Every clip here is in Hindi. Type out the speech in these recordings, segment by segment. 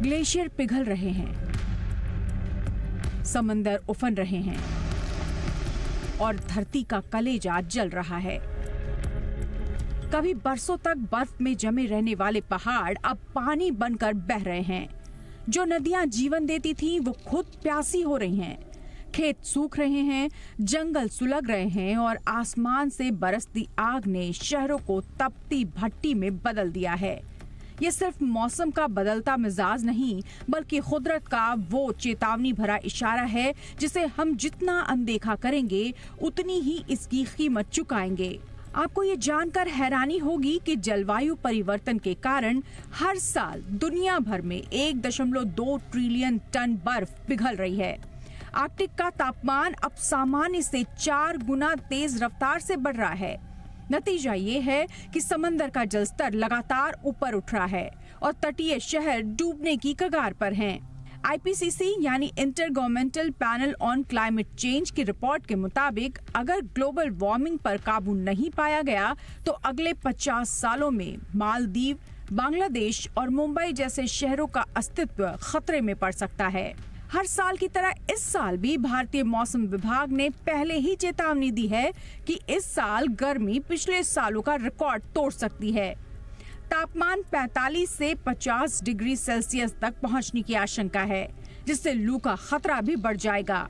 ग्लेशियर पिघल रहे हैं, समंदर उफन रहे हैं और धरती का कलेजा जल रहा है। कभी बरसों तक बर्फ में जमे रहने वाले पहाड़ अब पानी बनकर बह रहे हैं। जो नदियां जीवन देती थीं, वो खुद प्यासी हो रही हैं। खेत सूख रहे हैं, जंगल सुलग रहे हैं और आसमान से बरसती आग ने शहरों को तपती भट्टी में बदल दिया है। ये सिर्फ मौसम का बदलता मिजाज नहीं, बल्कि कुदरत का वो चेतावनी भरा इशारा है जिसे हम जितना अनदेखा करेंगे, उतनी ही इसकी कीमत चुकाएंगे। आपको ये जानकर हैरानी होगी कि जलवायु परिवर्तन के कारण हर साल दुनिया भर में 1.2 ट्रिलियन टन बर्फ पिघल रही है। आर्कटिक का तापमान अब सामान्य से 4 गुना तेज रफ्तार से बढ़ रहा है। नतीजा ये है कि समंदर का जलस्तर लगातार ऊपर उठ रहा है और तटीय शहर डूबने की कगार पर हैं। IPCC यानी inter governmental panel on climate change की रिपोर्ट के मुताबिक अगर ग्लोबल वार्मिंग पर काबू नहीं पाया गया तो अगले 50 सालों में मालदीव, बांग्लादेश और मुंबई जैसे शहरों का अस्तित्व खतरे में पड़ सकता है। हर साल की तरह इस साल भी भारतीय मौसम विभाग ने पहले ही चेतावनी दी है कि इस साल गर्मी पिछले सालों का रिकॉर्ड तोड़ सकती है। तापमान 45 से 50 डिग्री सेल्सियस तक पहुंचने की आशंका है, जिससे लू का खतरा भी बढ़ जाएगा।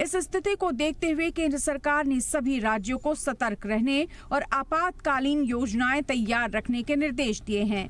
इस स्थिति को देखते हुए केंद्र सरकार ने सभी राज्यों को सतर्क रहने और आपातकालीन योजनाएं तैयार रखने के निर्देश दिए हैं।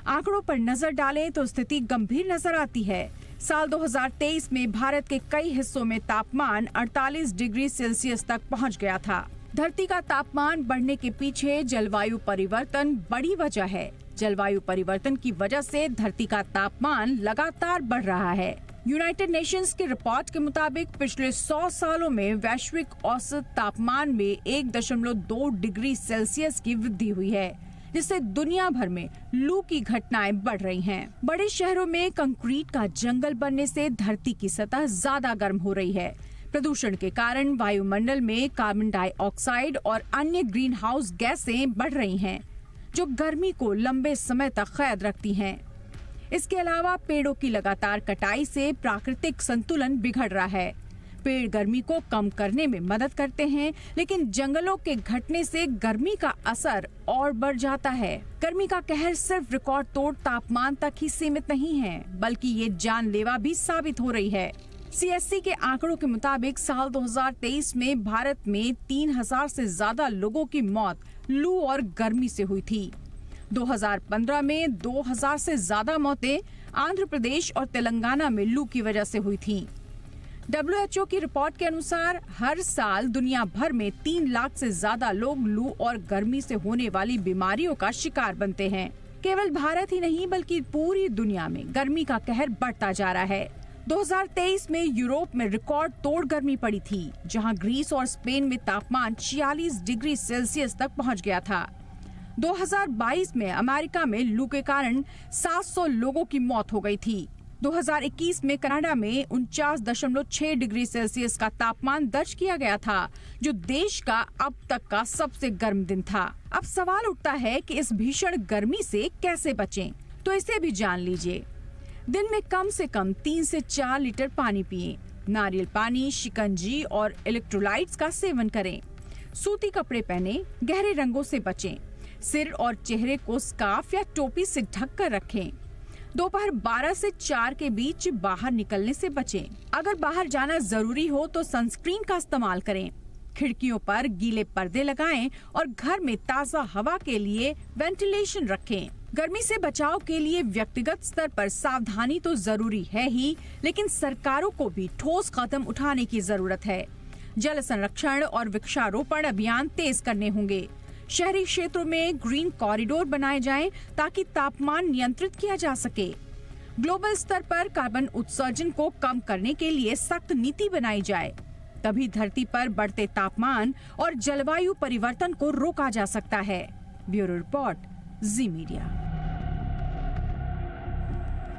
आंकड़ों पर नजर डालें तो स्थिति गंभीर नजर आती है। साल 2023 में भारत के कई हिस्सों में तापमान 48 डिग्री सेल्सियस तक पहुंच गया था। धरती का तापमान बढ़ने के पीछे जलवायु परिवर्तन बड़ी वजह है। जलवायु परिवर्तन की वजह से धरती का तापमान लगातार बढ़ रहा है। यूनाइटेड नेशंस की रिपोर्ट के मुताबिक पिछले 100 सालों में वैश्विक औसत तापमान में 1.2 डिग्री सेल्सियस की वृद्धि हुई है, जिससे दुनिया भर में लू की घटनाएं बढ़ रही हैं। बड़े शहरों में कंक्रीट का जंगल बनने से धरती की सतह ज्यादा गर्म हो रही है। प्रदूषण के कारण वायुमंडल में कार्बन डाइऑक्साइड और अन्य ग्रीन हाउस गैसें बढ़ रही हैं, जो गर्मी को लंबे समय तक कैद रखती हैं। इसके अलावा पेड़ों की लगातार कटाई से प्राकृतिक संतुलन बिगड़ रहा है। पेड़ गर्मी को कम करने में मदद करते हैं, लेकिन जंगलों के घटने से गर्मी का असर और बढ़ जाता है। गर्मी का कहर सिर्फ रिकॉर्ड तोड़ तापमान तक ही सीमित नहीं है, बल्कि ये जानलेवा भी साबित हो रही है। CSC के आंकड़ों के मुताबिक साल 2023 में भारत में 3000 से ज्यादा लोगों की मौत लू और गर्मी से हुई थी। 2015 में 2000 से ज्यादा मौतें आंध्र प्रदेश और तेलंगाना में लू की वजह से हुई थीं। WHO की रिपोर्ट के अनुसार हर साल दुनिया भर में 3 लाख से ज्यादा लोग लू और गर्मी से होने वाली बीमारियों का शिकार बनते हैं। केवल भारत ही नहीं, बल्कि पूरी दुनिया में गर्मी का कहर बढ़ता जा रहा है। 2023 में यूरोप में रिकॉर्ड तोड़ गर्मी पड़ी थी, जहां ग्रीस और स्पेन में तापमान 46 डिग्री सेल्सियस तक पहुंच गया था। 2022 में अमेरिका में लू के कारण 700 लोगों की मौत हो गई थी। 2021 में कनाडा में 49.6 डिग्री सेल्सियस का तापमान दर्ज किया गया था, जो देश का अब तक का सबसे गर्म दिन था। अब सवाल उठता है कि इस भीषण गर्मी से कैसे बचें? तो इसे भी जान लीजिए। दिन में कम से कम 3 से 4 लीटर पानी पिएं। नारियल पानी, शिकंजी और इलेक्ट्रोलाइट्स का सेवन करें। सूती कपड़े पहने, गहरे रंगों से बचें। सिर और चेहरे को स्कार्फ या टोपी से ढक कर रखें। दोपहर 12 से 4 के बीच बाहर निकलने से बचें। अगर बाहर जाना जरूरी हो तो सनस्क्रीन का इस्तेमाल करें। खिड़कियों पर गीले पर्दे लगाएं और घर में ताज़ा हवा के लिए वेंटिलेशन रखें। गर्मी से बचाव के लिए व्यक्तिगत स्तर पर सावधानी तो जरूरी है ही, लेकिन सरकारों को भी ठोस कदम उठाने की जरूरत है। जल संरक्षण और वृक्षारोपण अभियान तेज करने होंगे। शहरी क्षेत्रों में ग्रीन कॉरिडोर बनाए जाएं ताकि तापमान नियंत्रित किया जा सके। ग्लोबल स्तर पर कार्बन उत्सर्जन को कम करने के लिए सख्त नीति बनाई जाए, तभी धरती पर बढ़ते तापमान और जलवायु परिवर्तन को रोका जा सकता है। ब्यूरो रिपोर्ट, जी मीडिया।